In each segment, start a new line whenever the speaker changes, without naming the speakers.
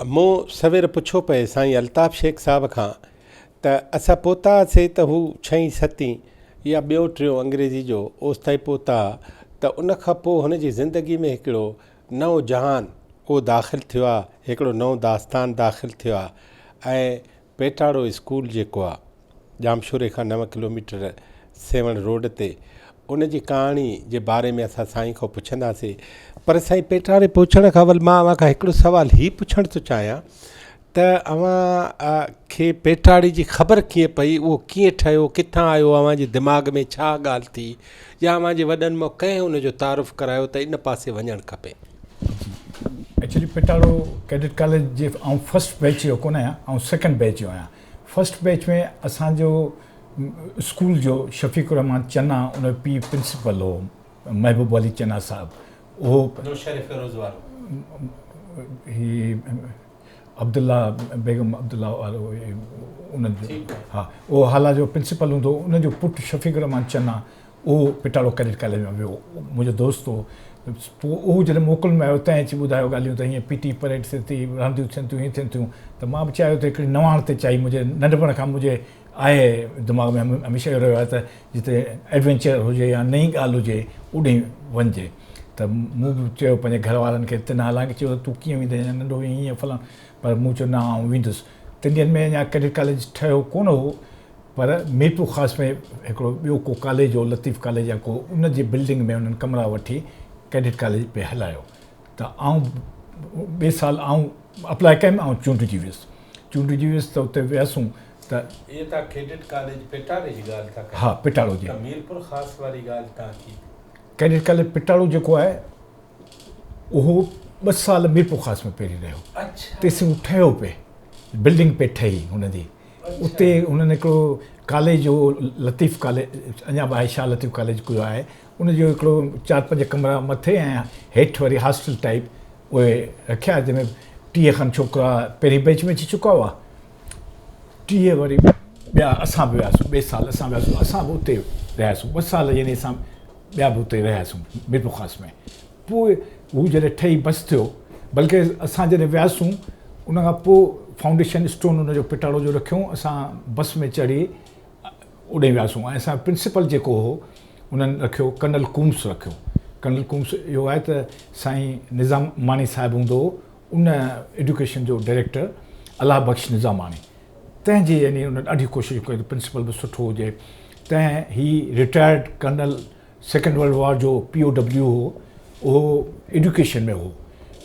मूं सवेर पुछो पए साईं अल्ताफ़ शेख साहब खां त असां पहुतासीं त हू 6 7 या ॿियो टियों अंग्रेज़ी जो ओसिताईं पहुता त उन खां पोइ हुनजी ज़िंदगी में हिकिड़ो नओं जहान उहो दाख़िलु थियो आहे, हिकिड़ो नओं दास्तान दाख़िलु थियो आहे। ऐं पेटाड़ो स्कूल जेको आहे जामशोरे खां 9 किलोमीटर सेवण रोड ते, उन जी कहाणी जे बारे में असां साईं खां पुछंदासीं। पर साईं पेटाड़े पहुचण खां अवल मां अव्हां खां हिकिड़ो सुवाल ही पुछणु थो चाहियां त अव्हां खे पेटाड़ी जी ख़बर कीअं पई, उहो कीअं ठहियो, किथां आयो, अव्हां जे दिमाग़ में छा ॻाल्हि थी, या अव्हां जे वॾनि मां कंहिं उन जो तारुफ़ करायो त इन पासे वञणु खपे?
एक्चुअली पेटाड़ो कैडेट कॉलेज जे आउं फर्स्ट बैच जो कोन आहियां, ऐं सेकेंड बैच जो आहियां। फर्स्ट बैच में असांजो स्कूल जो शफ़ीक़ुर रहमान चन्ना उन जो पीउ प्रिंसिपल हो, महबूब अली चन्ना साहब। उहो ही अब्दुल्ला बेगम अब्दुल्ला वारो उन्हनि जो, हा, उहो हाल जो प्रिंसिपल हूंदो। उनजो पुटु शफ़ीक़ुर रहमान चन्ना उहो पेटाड़ो कैडेट कॉलेज में वियो, मुंहिंजो दोस्त हो। पोइ उहो जॾहिं मोकल में आयो तंहिं अची ॿुधायो ॻाल्हियूं त हीअं पीटी परेड थिए थी, रांदियूं थियनि थियूं, हीअं थियनि थियूं। त मां बि चाहियो त हिकिड़ी नवाण ते चाहियो, मुंहिंजे नंढपण खां मुंहिंजे आहे दिमाग़ में हमेशह इहो रहियो आहे त जिते एडवेंचर हुजे या नई ॻाल्हि हुजे उॾे वञिजे। त मूं बि चयो पंहिंजे घर वारनि खे, तिन हालांकि चयो तूं कीअं वेंदे, नंढो हीअं फलां, पर मूं चयो न आउं वेंदुसि। 3 ॾींहंनि में अञा कैडेट कॉलेज ठहियो कोन हो, पर मीरपुर ख़ासि में हिकिड़ो ॿियो को कॉलेज हो, लतीफ़ कॉलेज या को, उन जी बिल्डिंग में उन्हनि कमरा वठी कैडेट कॉलेज पे हलायो। त आउं ॿिए साल आउं अप्लाई कयमि, ऐं चूंडिजी वियुसि त उते वियसि त
इहे तव्हां कैडेट कॉलेज पेटाड़े जी ॻाल्हि था कयो?
हा, पेटाड़ो जी।
मीरपुर ख़ासि वारी ॻाल्हि तव्हां की?
कैडेट कॉलेज पेटाड़ो जेको आहे उहो 2 साल मीरपुर ख़ासि में पहिरीं रहियो।
अच्छा।
तेसीं हू ठहियो पे, बिल्डिंग पे ठही हुनजी। उते हुननि हिकिड़ो कॉलेज हो, लतीफ़ कॉलेज, अञा बि आहे, शाह लतीफ़ कॉलेज को आहे। उनजो हिकिड़ो 4-5 कमरा मथे ऐं हेठि वरी हॉस्टल टाइप उहे रखिया, जंहिंमें 30 खनि छोकिरा पहिरीं बैच में अची चुका हुआ, 30 वरी ॿिया। असां बि वियासीं, ॿिए साल असां वियासीं, असां बि उते रहियासीं 2 साल, यानी असां ॿिया बि उते रहियासीं मीरपुर ख़ासि में। पोइ हू जॾहिं ठही बसि थियो, बल्कि असां जॾहिं वियासीं उन खां पोइ फाउंडेशन स्टोन उनजो पेटाड़ो जो रखियऊं, असां बस में चढ़ी उॾे वियासीं। ऐं असां प्रिंसिपल जेको हो उन्हनि रखियो कर्नल कूम्स रखियो। कर्नल कूम्स इहो आहे त साईं निज़ाम मानी साहिबु हूंदो हो, उन एजुकेशन जो डायरेक्टर अलाह बख़्श निज़ामानी, तंहिंजी यानी उन ॾाढी कोशिशि कई त प्रिंसिपल बि सुठो हुजे। तंहिं ही retired colonel second world war जो POW हो, उहो एजुकेशन में हो।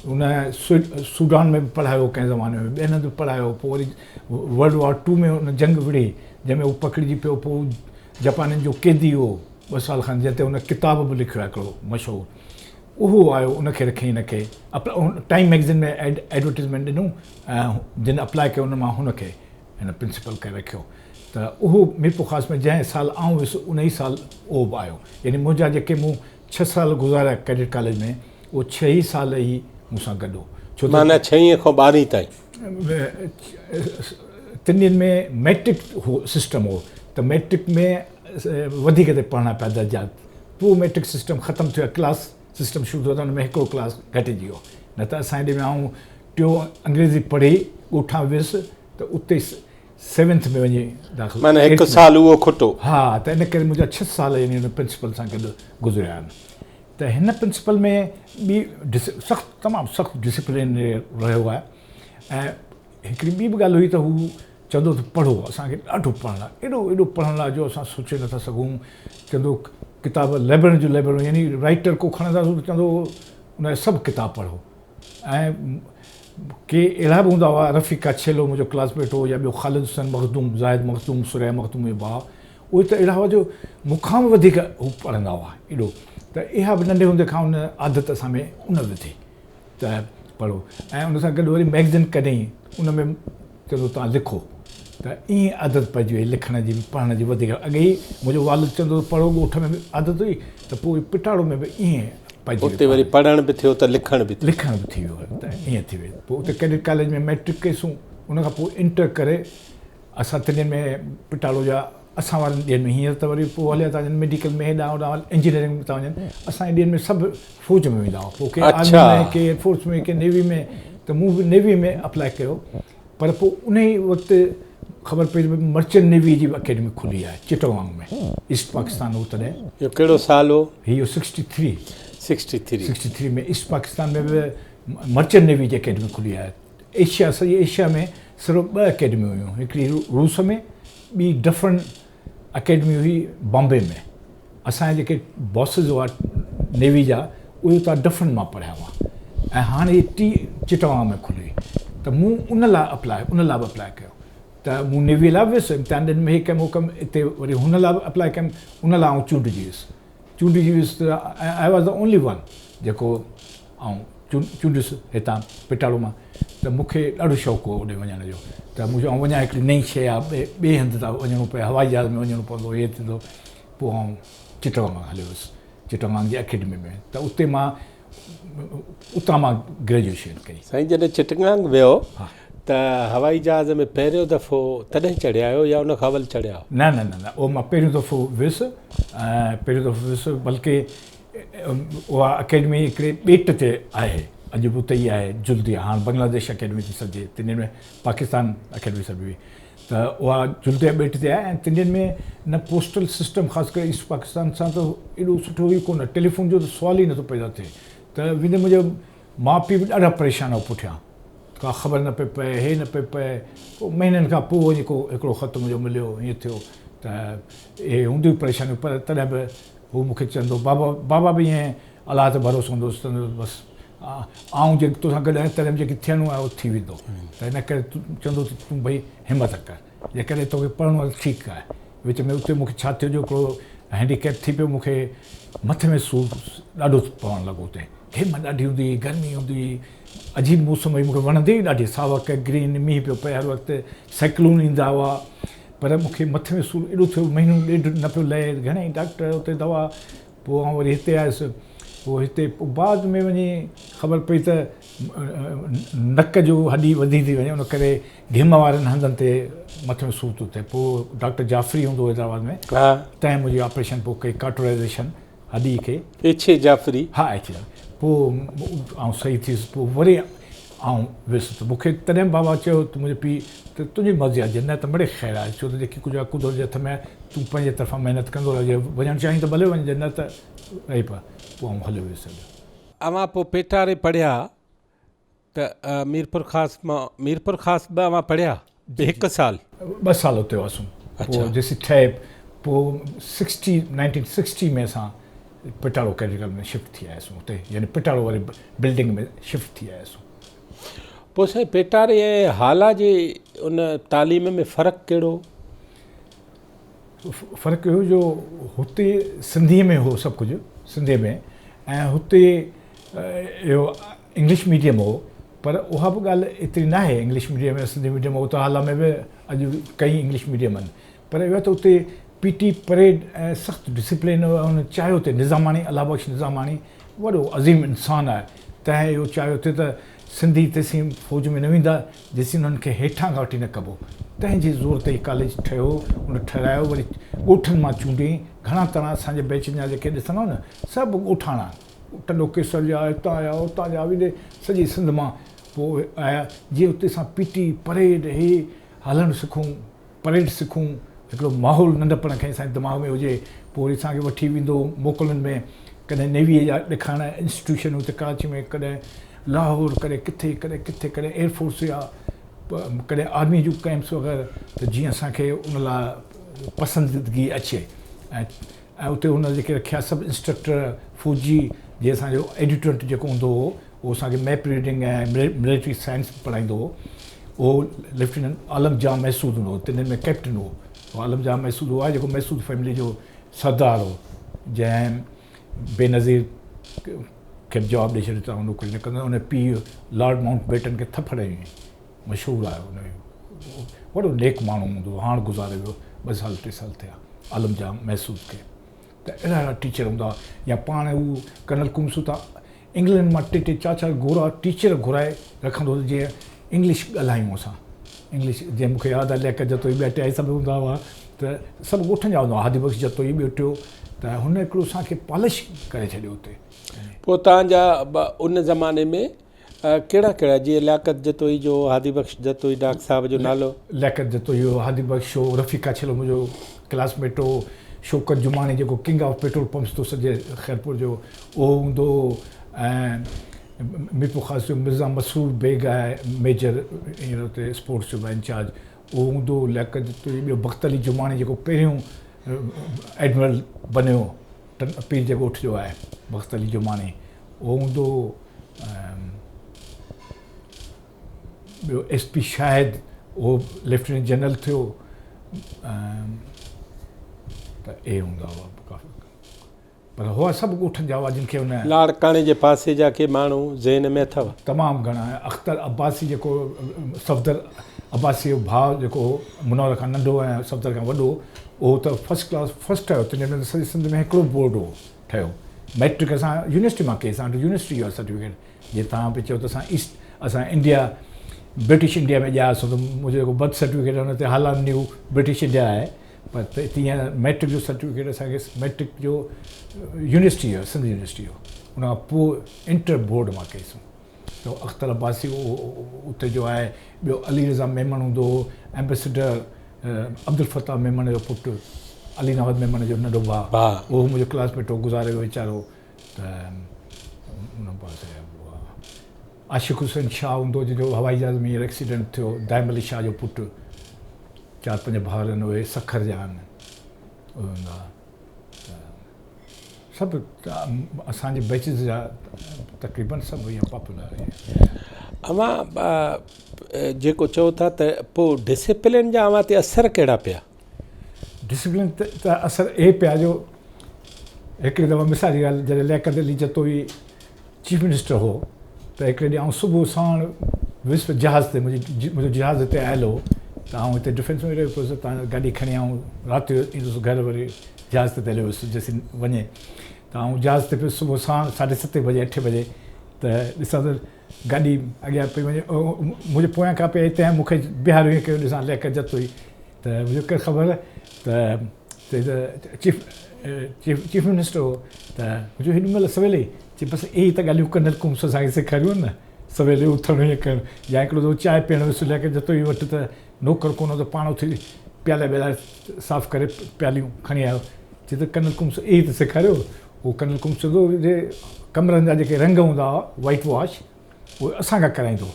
उन सूडान में बि पढ़ायो कंहिं ज़माने में, ॿियनि हंधि बि पढ़ायो। पोइ वरी वर्ल्ड वॉर 2 में उन जंग विड़ी, जंहिंमें उहो पकड़िजी पियो। पोइ जापानियुनि जो कैदी हो 2 साल खनि, जंहिं ते उन किताब बि लिखियो आहे हिकिड़ो मशहूरु, उहो आयो, उनखे रखी हिनखे टाइम मैगज़ीन में एडवर्टीज़मेंट ॾिनूं, ऐं जिन अप्लाई कयो उन मां हुनखे हिन प्रिंसिपल खे रखियो। त उहो मीरपुर ख़ासि में जंहिं साल आउं वियुसि उन ई साल उहो बि आयो। यानी मुंहिंजा जेके मूं 6 साल गुज़ारिया कैडेट कॉलेज में, उहो 6 ई साल ई मूंसां गॾु हो। छो
माना 6 खां 12 ताईं
3 ॾींहनि में मैट्रिक हो सिस्टम हो, त मैट्रिक में वधीक ते पढ़णा पिया दर्जात। पोइ मैट्रिक सिस्टम ख़तमु थियो, क्लास सिस्टम शुरू थियो, त हुन में हिकिड़ो क्लास घटिजी वियो। न त असां हेॾे में आउं टियों अंग्रेज़ी पढ़ी ॻोठां वियुसि त उते 7th में वञी दाख़िल,
माना 1 साल उहो खुटो।
हा, त इन करे मुंहिंजा 6 साल यानी हुन प्रिंसिपल सां गॾु गुज़रिया आहिनि। त हिन प्रिंसिपल में ॿी तमामु सख़्तु डिसिप्लिन रहियो आहे। ऐं हिकिड़ी ॿी बि ॻाल्हि हुई त हू चवंदो त पढ़ो, असांखे ॾाढो पढ़णु आहे, एॾो पढ़ण लाइ जो असां सोचे नथा सघूं। चवंदो किताब लाइब्रेरी जो लाइब्रेरी, यानी राइटर को खणंदासीं त चवंदो उन सभु किताब पढ़ो। ऐं के अहिड़ा बि हूंदा हुआ, रफ़ीका छेलो मुंहिंजो क्लासमेट हो, या ॿियो ख़ालिद हुसैन मखदूम, ज़ाहिद मखदूम, सुरैया मखदूम जे भाउ, उहे त अहिड़ा हुआ जो मूंखां बि वधीक हू पढ़ंदा हुआ एॾो। त इहा बि नंढे हूंदे खां उन आदत असां में उन विधी त पढ़ो। ऐं उन सां गॾु वरी मैगज़ीन कढई, उन में चवंदो तव्हां लिखो। त ईअं आदत पइजी वई लिखण जी, पढ़ण जी वधीक। अॻे ई मुंहिंजो वालिद चवंदो पढ़ो, ॻोठ में बि आदत हुई, त पोइ पेटाड़ो में बि ईअं पइजी
उते वरी पढ़ण बि थियो त लिखण बि
थी वियो। त ईअं थी वई। पोइ उते कैडेट कॉलेज में मैट्रिक कईसूं, उन खां पोइ इंटर करे असां 3 ॾींहनि में पेटाड़ो जा, असां वारनि ॾींहंनि में हींअर त वरी पोइ हलिया था वञनि मेडिकल में, हेॾां होॾां इंजीनियरिंग में था वञनि। असांजे ॾींहंनि में सभु फ़ौज में वेंदा हुआ, पोइ के आर्मी में, के एयरफोर्स में, के नेवी में। त त मूं बि नेवी में अप्लाई कयो पर पोइ उन ई वक़्तु ख़बर पई मर्चेंट नेवी जी अकेडमी खुली आहे चिटगांव में ईस्ट पाकिस्तान हो तॾहिं
इहो कहिड़ो साल हो?
इहो 63
63
में ईस्ट पाकिस्तान में बि मर्चेंट नेवी जी अकेडमी खुली आहे एशिया सॼे एशिया में सिर्फ़ु 2 अकेडमियूं हुयूं हिकिड़ी रूस में ॿी डिफरेंट अकेडमी हुई बॉम्बे में असांजा जेके बॉसिस हुआ नेवी जा उहे उतां डिफरेंट मां पढ़िया हुआ ऐं हाणे टी चिटगांव में खुली त मूं उन लाइ बि अप्लाई कयो त मूं नेवी लाइ वियुसि इम्तिहान ॾिन में कयुमि उहो कमु हिते वरी हुन लाइ बि अप्लाई कयुमि उन लाइ आउं चूंडिजी वियुसि त I was the only one जेको आउं चूंडियुसि हितां पिटाड़ो मां त मूंखे ॾाढो शौक़ु हो होॾे वञण जो त मुंहिंजो आउं वञा हिकिड़ी नई शइ आहे ॿिए हंधि था वञिणो पए हवाई जहाज़ में वञिणो पवंदो इहे थींदो पोइ आउं चिटगांव हलियो हुयुसि चिटगांव जी अकेडमी में त उतां मां ग्रेजुएशन कई।
साईं जॾहिं चिटगांव वियो त हवाई जहाज़ में पहिरियों दफ़ो तॾहिं चढ़िया आहियो या उन खां अवल चढ़िया आहियो?
न उहो मां पहिरियों दफ़ो वियुसि बल्कि उहा अकेडमी हिकिड़े ॿेट ते आहे अॼु बि उते ई आहे जुल्दी हाणे बांग्लादेश अकेडमी थी सघे तिनि में पाकिस्तान अकेडमी सभु हुई त उहा जुल्दिया ॿेट ते आहे ऐं तिनिनि में न पोस्टल सिस्टम ख़ासि करे ईस्ट पाकिस्तान सां त एॾो सुठो हुई कोन टेलीफोन जो त सुवाल ई नथो पैदा थिए त वेंदे मुंहिंजो माउ पीउ बि ॾाढा परेशान हो पुठियां का ख़बर न पई पए हे न पई पए पोइ महीननि खां पोइ वञी हिकिड़ो ख़त मुंहिंजो मिलियो ईअं थियो त इहे हूंदियूं परेशानियूं पर तॾहिं बि हू मूंखे चवंदो बाबा बि ईअं अलाह ते भरोसो हूंदोसि बसि आउं जेको तोसां गॾु आहियां तॾहिं जेकी थियणो आहे उहो थी वेंदो त हिन करे चवंदो तूं भई हिमत कर जेकॾहिं तोखे पढ़णो आहे ठीकु आहे विच में उते मूंखे छा थियो जो हिकिड़ो हैंडीकैप थी पियो मूंखे मथे में सूर ॾाढो पवणु लॻो उते हिम ॾाढी हूंदी हुई गर्मी हूंदी हुई अजीब मौसम हुई मूंखे वणंदी हुई ॾाढी सावक ग्रीन मींहुं पियो पए हर वक़्तु साइक्लोन ईंदा हुआ पर मूंखे मथे में सूर एॾो थियो महीनो ॾेढ न पियो लहे घणेई डॉक्टर उते दवा पोइ आउं वरी हिते आयुसि पोइ हिते बाद में वञी ख़बर पई त नक जो हॾी वधी थी वञे उन करे घिम वारनि हंधनि ते मथे में सूर थो थिए पोइ डॉक्टर जाफ़री हूंदो हैदराबाद में तंहिं मुंहिंजी ऑपरेशन पोइ कई काटोराइज़ेशन हॾी खे
एचे जाफ़री
पोइ आउं सही थियुसि पोइ वरी आउं वियुसि त मूंखे तॾहिं बाबा चयो त मुंहिंजो पीउ त तुंहिंजी मर्ज़ी आहे न त बड़े ख़ैरु आहे छो त जेकी कुझु आहे कुदरत जे हथ में तूं पंहिंजे तरफ़ां महिनत कंदो रहिजे वञणु चाहीं त भले वञिजे न त रही पए पोइ आउं हलियो वियुसि।
अवां पोइ पेटारे पढ़िया त मीरपुर ख़ासि ॿ अवां पढ़िया 1 साल
2 साल उते हुआसीं पोइ जेसी ठहे पोइ 1960 में असां पिटाड़ो कैटेगरी में शिफ्ट थी आयासीं उते यानी पिटाड़ो वारी बिल्डिंग में शिफ्ट थी आयासीं।
पोइ साईं पेटारे ऐं हाला जे उन तालीम में फ़र्क़ु कहिड़ो?
फ़र्क़ु इहो जो हुते सिंधीअ में हो सभु कुझु सिंधीअ में ऐं हुते इहो इंग्लिश मीडियम हो पर उहा बि ॻाल्हि एतिरी न आहे इंग्लिश मीडियम में सिंधी मीडियम हो त हाला में बि अॼु कई इंग्लिश मीडियम आहिनि पर इहो त उते पीटी परेड ऐं सख़्तु डिसिप्लिन हुन चाहियो हुते निज़ामाणी अलाह बख़्श निज़ामाणी वॾो अज़ीम इंसानु आहे तंहिं इहो चाहियो हुते त सिंधी तेसीं फ़ौज में न वेंदा जेसीं उन्हनि खे हेठां खां वठी न कबो तंहिंजी ज़ोर ते कॉलेज ठहियो उन ठहिरायो वरी ॻोठनि मां चूंडी घणा तणा असांजे बैच जा जेके ॾिसंदव न सभु ॻोठाणा टंडो केसर जा हितां आया हुतां जा विॾे सॼी सिंध मां पोइ आया जीअं उते असां पीटी परेड हे हलणु सिखूं परेड सिखूं हिकिड़ो माहौल नंढपण खे असांजे दिमाग़ में हुजे पोइ वरी असांखे वठी वेंदो मोकलुनि में कॾहिं नेवीअ जा ॾेखारण इंस्टीट्यूशन हुते कराची में कॾहिं लाहौर कॾहिं किथे कॾहिं एयरफोर्स जा कॾहिं आर्मी जूं कैंप्स वग़ैरह त जीअं असांखे उन लाइ पसंदीदगी अचे ऐं उते हुन जेके रखिया सभु इंस्ट्रक्टर फ़ौजी जीअं असांजो एडिटोरेंट जेको हूंदो हो उहो असांखे मैप रीडिंग ऐं मिलिट्री साइंस पढ़ाईंदो हो उहो लेफ्टिनेंट आलम जाह महसूद हूंदो हो तिनिनि में कैप्टन हो आलम जाह महसूद हो आहे जेको महसूद फैमिली जो सरदार हो जंहिं बेनज़ीर खे जवाबु ॾेई छॾियो त नौकिरी न कंदो उन पीउ लॉर्ड माउंट बेटन खे थपड़ हई मशहूरु आहे उन वॾो नेक माण्हू हूंदो हो हाणे गुज़ारे वियो 2 साल 3 साल थिया आलम जाह महसूद खे त अहिड़ा टीचर हूंदा या पाण हू कर्नल कुमसूता इंग्लैंड मां 3 4 गोरा टीचर घुराए रखंदो हो जीअं इंग्लिश ॻाल्हायूं असां इंग्लिश जीअं मूंखे यादि आहे लेक जतोई ॿिया टे सभु हूंदा हुआ त सभु ॻोठनि जा हूंदा हुआ हादी बख़्श जतोई ॿियो टियों त हुन हिकिड़ो असांखे पॉलिश करे छॾियो हुते।
पोइ तव्हांजा उन ज़माने में कहिड़ा कहिड़ा जीअं लियाकत जतोई जो, हादी बख़्श जतोई डॉक्टर साहिब जो नालो?
लियाकत जतोई हो, हादी बख़्श हो, रफ़ीका छलो मुंहिंजो क्लासमेट हो, शौकत जुमानी जेको किंग ऑफ पेट्रोल पंप्स थो सॼे ख़ैरपुर जो उहो हूंदो, ऐं मीरपुर ख़ास जो मिर्ज़ा मसूद बेग आहे मेजर हींअर हुते स्पोर्ट्स जो इंचार्ज, उहो हूंदो लियाकत जतोई। ॿियो बख़्त अली जुमानी जेको पहिरियों एडमिरल बनियो पीर जे ॻोठ जो आहे, बख़्त अली जुमानी उहो हूंदो। ॿियो SP शाहिद उहो लेफ्टिनेंट जनरल थियो, त इहे हूंदा हुआ काफ़ी। पर हुआ सभु ॻोठनि जा हुआ जिन खे हुन
लाड़काणे जे पासे जा के माण्हू ज़हन में अथव?
तमामु घणा। अख़्तर अब्बासी जेको सफ़दर अब्बासी जो भाउ जेको मुनवर खां नंढो ऐं सफ़दर खां वॾो, उहो त फर्स्ट क्लास फर्स्ट ठहियो। तंहिंजे में सॼी सिंध में हिकिड़ो बोर्ड हो ठहियो। मैट्रिक असां यूनिवर्सिटी मां कई, असां वटि यूनिवर्सिटी जो सर्टिफिकेट। जीअं तव्हां बि चयो त असां इंडिया ब्रिटिश इंडिया में ॼायोसीं, त मुंहिंजो जेको बर्थ सर्टिफिकेट आहे हुन ते हालान न्यू ब्रिटिश इंडिया आहे, पर तीअं मैट्रिक जो सर्टिफिकेट असांखे मैट्रिक जो यूनिवर्सिटी जो सिंध यूनिवर्सिटी जो, उन खां पोइ इंटर बोर्ड मां कईसीं। त अख़्तर अब्बासी उते जो आहे। ॿियो अली रज़ा मेमन हूंदो हो, एम्बेसडर अब्दुल फताह मेमन जो पुटु, अली नवाज़ मेमन जो नंढो भाउ, उहो मुंहिंजो क्लासमेट हो, गुज़ारे वियो वीचारो। त उन पासे आशिक़ हुसैन शाह हूंदो, जंहिंजो हवाई जहाज़ में हींअर एक्सीडेंट थियो, दाइम अली शाह जो पुटु, 4-5 भाउर आहिनि, उहे सखर जा आहिनि, उहे हूंदा। सभु असांजे बैचिस जा तक़रीबन सभु ईअं पॉपुलर आहिनि।
अवां जेको चओ था त पोइ डिसिप्लिन जा अवां ते असर कहिड़ा पिया?
डिसिप्लिन त असर इहे पिया जो हिकिड़ी दफ़ा मिसाल जी ॻाल्हि, जॾहिं लियाकत अली जतोई चीफ मिनिस्टर हो, त हिकिड़े ॾींहुं आउं सुबुह साण विस्प जहाज़ ते मुंहिंजो जहाज़ हिते आयल हो, त आउं हिते डिफेंस में रहियो पियुसि। तव्हां गाॾी खणी आउं राति जो ईंदुसि घर, वरी जहाज़ ते हलियो हुयुसि जेसीं वञे। त आउं जहाज़ ते पियुसि सुबुह साण 7:30 बजे 8 बजे, त ॾिसां त गाॾी अॻियां पई वञे, मुंहिंजे पोयां खां पई हिते मूंखे बिहारियो ईअं कयो, ॾिसां लियाकत जतोई। त मुंहिंजो ख़बर त चीफ मिनिस्टर हो, त मुंहिंजो हेॾी महिल सवेल ई चई बसि इहे त ॻाल्हियूं कर्नल कुम्स असांखे सेखारियूं आहिनि न, सवेल उथणु ईअं करणु। या हिकिड़ो दफ़ो चांहि पीअणु वियुसि लियाकत जतोई वटि, त नौकर कोन हो, त पाण उथी प्याला व्याला साफ़ु करे प्यालियूं खणी आयो। चई त कर्नल कुम्स इहे त सेखारियो। उहो कर्नल कुम्स चवंदो जे कमरनि जा जेके रंग हूंदा हुआ वाइट वॉश, उहे असांखां कराईंदो,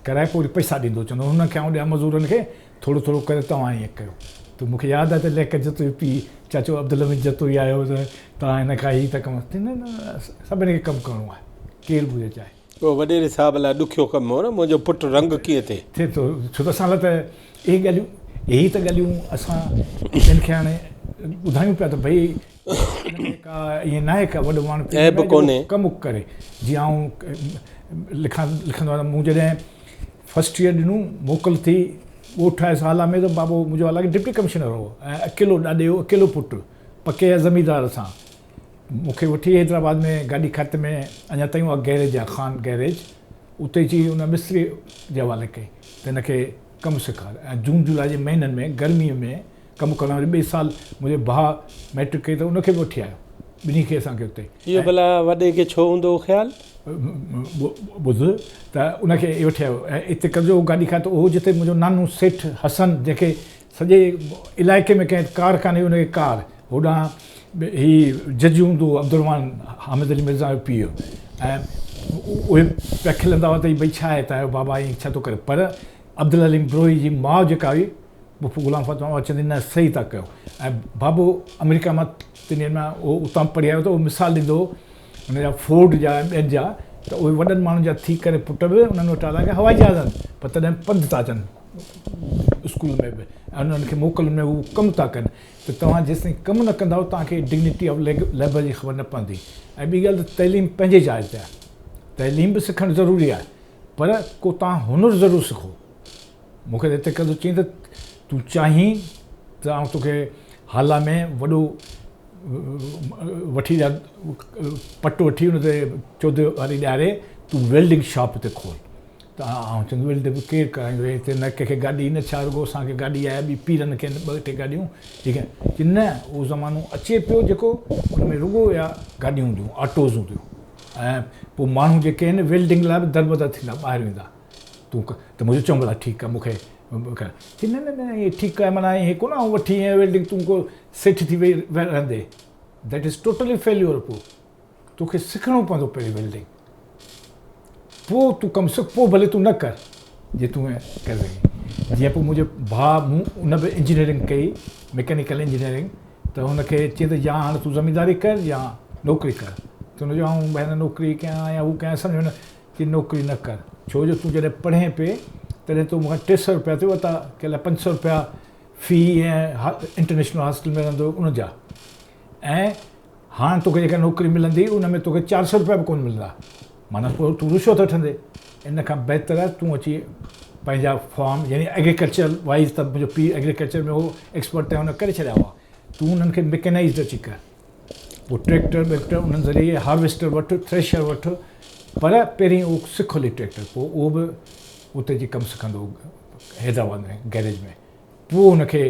कराए पोइ वरी पैसा ॾींदो, चवंदो हुनखे आउं ॾियां मज़दूरनि खे, थोरो थोरो करे तव्हां ईअं कयो। त मूंखे यादि आहे त लियाकत जतोई पीउ चाचो अब्दुल हमीद जतोई आयो, त तव्हां हिन खां ई त कमु, न सभिनी खे कमु करिणो आहे, केरु बि हुजे चाहे।
पोइ वॾेरे साहिब लाइ ॾुखियो कमु हो न, मुंहिंजो पुटु रंग कीअं थिए
थो, छो त असां लाइ त इहे त ॻाल्हियूं असां हिन खे हाणे ॿुधायूं पिया, त भई का ईअं न आहे का वॾो माण्हू कमु करे। जीअं आउं लिखंदो आहियां, मूं जॾहिं फस्ट ईयर ॾिनूं मोकल थी ॻोठ आहे साला में, त बाबो मुंहिंजो हालांकि डिप्टी कमिश्नर हो ऐं अकेलो ॾाॾे जो अकेलो पुटु, पके या ज़मीदार सां। मूंखे वठी हैदराबाद में गाॾी खाते में अञा ताईं उहा गैरेज आहे, ख़ान गैरेज, उते अची हुन मिस्त्री जे हवाले कई त हिनखे कमु सेखार। ऐं जून जुलाई जे महीननि में गर्मीअ में कमु करणु, वरी ॿिए साल मुंहिंजे भाउ मैट्रिक कई त उनखे बि वठी आयो, ॿिन्ही खे असांखे उते।
इहो भला वॾे खे छो हूंदो ख़्यालु?
ॿुध त उनखे वठी आयो ऐं हिते कजो गाॾी खां, त उहो जिते मुंहिंजो नानो सेठ हसन, जंहिंखे सॼे इलाइक़े में कंहिं कार कान्हे, उनखे कार, होॾां ही जज हूंदो अब्दुलरहमान हामिद अली मिर्ज़ा जो पीउ, ऐं उहे पिया खिलंदा हुआ त भई छा आहे तव्हांजो बाबा ईअं छा थो करे। पर अब्दुल हलीम ब्रोही जी माउ जेका हुई बुफू गुलाम फातिमा, चवंदी न सही था कयो। ऐं बाबो अमेरिका मां 3 ॾींहंनि मां उहो उतां पढ़ी आयो, त उहो मिसाल ॾींदो हुनजा फोर्ड जा ॿियनि जा, त उहे वॾनि माण्हुनि जा थी करे पुट बि उन्हनि वटि हालांकि हवाई जहाज़ आहिनि, पर तॾहिं पंधु था अचनि स्कूल में बि, ऐं उन्हनि खे मोकल में उहे कमु था कनि। त तव्हां जेसिताईं कमु न कंदव तव्हांखे डिग्निटी ऑफ लेबर जी ख़बर न पवंदी। ऐं ॿी ॻाल्हि त तइलीम पंहिंजे जाइ ते आहे, तइलीम बि सिखणु ज़रूरी आहे, पर को तव्हां हुनुर ज़रूरु सिखो। मूंखे हिते कदो चई त तूं चाहीं त आउं तोखे हाला में वॾो वठी ॾियां, पटु वठी हुन ते 14 वारी ॾियारे, तूं वेल्डिंग शॉप हिते खोल। त आउं चवंदो वेल्डिंग केरु कराईंदो, हिते न कंहिंखे गाॾी न, छा रुॻो असांखे गाॾी आहे, ॿी पीरनि खे 2-3 गाॾियूं, ठीकु आहे की न। उहो ज़मानो अचे पियो जेको हुन में रुॻो या गाॾियूं हूंदियूं, ऑटोज़ हूंदियूं, ऐं पोइ माण्हू जेके आहिनि वेल्डिंग लाइ बि दरबदर थींदा ॿाहिरि वेंदा तूं त मुंहिंजो चऊं भला ठीकु आहे मूंखे की न न न इहे ठीकु आहे माना इहे कोन वठी ऐं वेल्डिंग तूं को सेठ थी वेही रहंदे दैट इज़ टोटली फेल्यूर पोइ तोखे सिखणो पवंदो पहिरीं वेल्डिंग पोइ तूं कमु सिख पोइ भले तूं न कर जे तूं करे सघीं जीअं पोइ मुंहिंजो भाउ मूं उन बि इंजीनियरिंग कई मैकेनिकल इंजीनियरिंग त हुनखे चई त या हाणे तूं ज़मीनदारी कर या नौकिरी कर त हुनजो आऊं भई नौकिरी कयां या हू कयां सम्झो न की नौकिरी न कर छो जो तूं जॾहिं पढ़े पिए तॾहिं तूं मूंखां 300 रुपया ते वरिता कंहिं लाइ 500 रुपया फ़ी ऐं इंटरनेशनल हॉस्टल में रहंदो उन जा ऐं हाणे तोखे जेका नौकिरी मिलंदी उन में तोखे 400 रुपया बि कोन मिलंदा माना पोइ तूं रुशवत वठंदे इन खां बहितर आहे तूं अची पंहिंजा फॉर्म यानी एग्रीकल्चर वाइज़ त मुंहिंजो पीउ एग्रीकल्चर में उहो एक्सपर्ट आहे हुन करे छॾिया हुआ तूं उन्हनि खे मैकेनाइज़ड अची कर पोइ ट्रैक्टर वैक्टर उन्हनि ज़रिए हार्वेस्टर वठि थ्रेशर वठि पर पहिरीं उहो सिख हली ट्रैक्टर पोइ उहो बि उते जी कमु सिखंदो हैदराबाद में गैरेज में पोइ हुनखे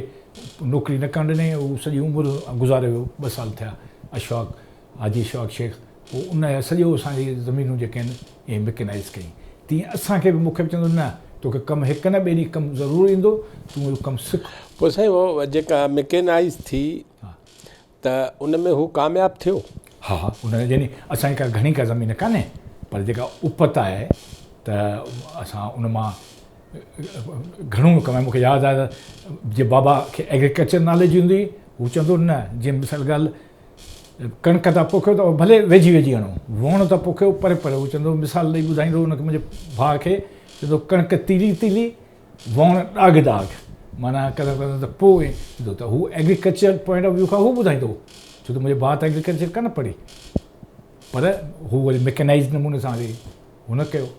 नौकिरी न करणु ॾिनई उहो सॼी उमिरि गुज़ारे वियो 2 साल थिया अशफाक हाजी अशफाक शेख पोइ उन सॼो असांजी ज़मीनूं जेके आहिनि इहे मैकेनाइज़ कई तीअं असांखे बि मूंखे बि चवंदो न तोखे कमु हिकु न ॿिए ॾींहुं कमु ज़रूरु ईंदो तूं उहो कमु सिख
पोइ साईं उहो जेका मैकेनाइज़ थी त उन में हू कामयाबु थियो
हा हा उन यानी असांजी का घणी का ज़मीन कान्हे पर जेका उपत आहे त असां उन मां घणो कमाए मूंखे यादि आहे त जीअं बाबा खे एग्रीकल्चर नॉलेज हूंदी हू चवंदो न जीअं मिसाल ॻाल्हि कणिक था पोखियो त भले वेझी वेझी हणो वण त पोखियो परे परे हू चवंदो मिसाल ॾेई ॿुधाईंदो हुनखे मुंहिंजे भाउ खे चवंदो कणिक तीली तीली वण दाग़ दाग़ माना कदुरु त पोइ ईंदो त हू एग्रीकल्चर पॉइंट ऑफ व्यू खां हू ॿुधाईंदो छो त मुंहिंजे भाउ त एग्रीकल्चर कान पढ़ी पर हू वरी मैकेनाइज़ नमूने सां वरी हुन कयो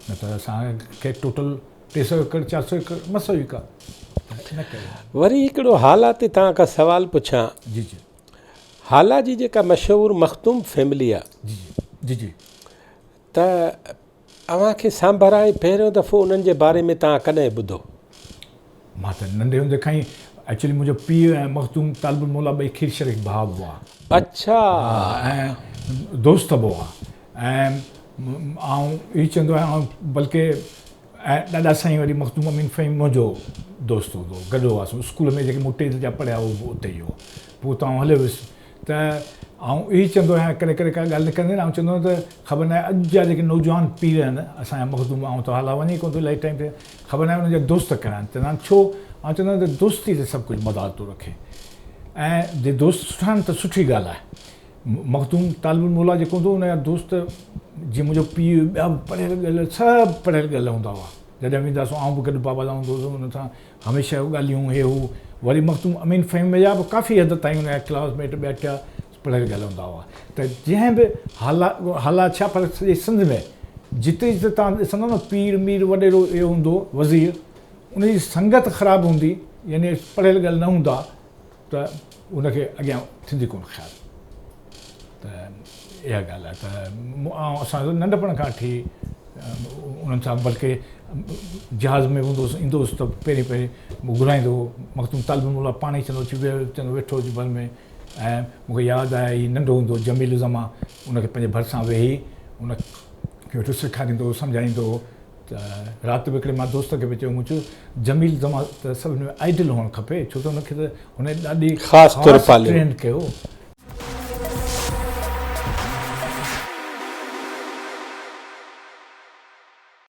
न त असांखे टोटल 300 एकड़ 400 एकड़ मसो ई का न कयो
वरी हिकिड़ो हाला ते तव्हां खां सुवालु पुछां
जी जी
हाला जी जेका मशहूरु मख़्तूम फैमिली आहे
जी जी जी
त अव्हांखे सांभर आहे पहिरियों दफ़ो उन्हनि जे बारे में तव्हां कॾहिं ॿुधो
मां त नंढे हूंदे खां ई एक्चुअली मुंहिंजो पीउ ऐं मखदूम तालिबुल मौला ॿई खीर शरीफ़ भाउ हुआ
अच्छा
ऐं दोस्त बि हुआ ऐं आउं इहो चवंदो आहियां बल्कि ऐं ॾाढा साईं वरी मखदूम अमीन फ़हीम मुंहिंजो दोस्त हूंदो गॾु हुआसीं स्कूल में जेके मूं 10th जा पढ़िया उहो बि उते ई हो पोइ तव्हां हलियो वियुसि त आउं इहो चवंदो आहियां करे करे का ॻाल्हि निकिरंदी न आउं चवंदो आहियां त ख़बर न आहे अॼु जा जेके नौजवान पीढ़ आहिनि असांजा मखदूम आउं त हाला वञी कोन थो इलाही टाइम ते ख़बर न आहे हुनजा दोस्त कहिड़ा आहिनि चवंदा आहिनि छो आउं चवंदो आहियां त दोस्ती ते सभु कुझु मदार थो रखे ऐं जे दोस्त सुठा आहिनि त सुठी ॻाल्हि आहे मखदूम तालिबुल मौला जेको हूंदो हुनजा दोस्त जीअं मुंहिंजो पीउ ॿिया पढ़ियल ॻाल्हि सभु पढ़ियल ॻाल्हि हूंदा हुआ जॾहिं वेंदासीं आउं बि गॾु बाबा सां हूंदो हुउसि हुन सां हमेशह ॻाल्हियूं हे हू वरी मखदूम अमीन फ़हीम जा बि काफ़ी हद ताईं हुनजा क्लासमेट ॿिया पढ़ियल ॻाल्हि हूंदा हुआ त जंहिं बि हाला छा पर सॼे सिंध में जिते जिते तव्हां ॾिसंदो न पीर मीर वॾेरो इहो हूंदो वज़ीर उनजी संगत ख़राबु हूंदी यानी पढ़ियल ॻाल्हि न हूंदा त उनखे अॻियां थींदी कोन ख़्यालु त इहा ॻाल्हि आहे त असां नंढपण खां वठी उन्हनि सां बल्कि जहाज़ में हूंदोसि ईंदोसि त पहिरीं घुराईंदो मखदूम तालिबुल मौला पाण ई चवंदो वेठो हुजे बल में ऐं मूंखे यादि आहे हीउ नंढो हूंदो जमील ज़मा उनखे पंहिंजे भरिसां वेही उनखे वेठो सेखारींदो सम्झाईंदो त राति बि हिकिड़े मां दोस्त खे बि चयो मूं चयो जमील ज़मा त सभिनी में आइडियल हुअणु खपे छो त हुनखे त हुन ॾाढी
ख़ासि तौर
ट्रेंड कयो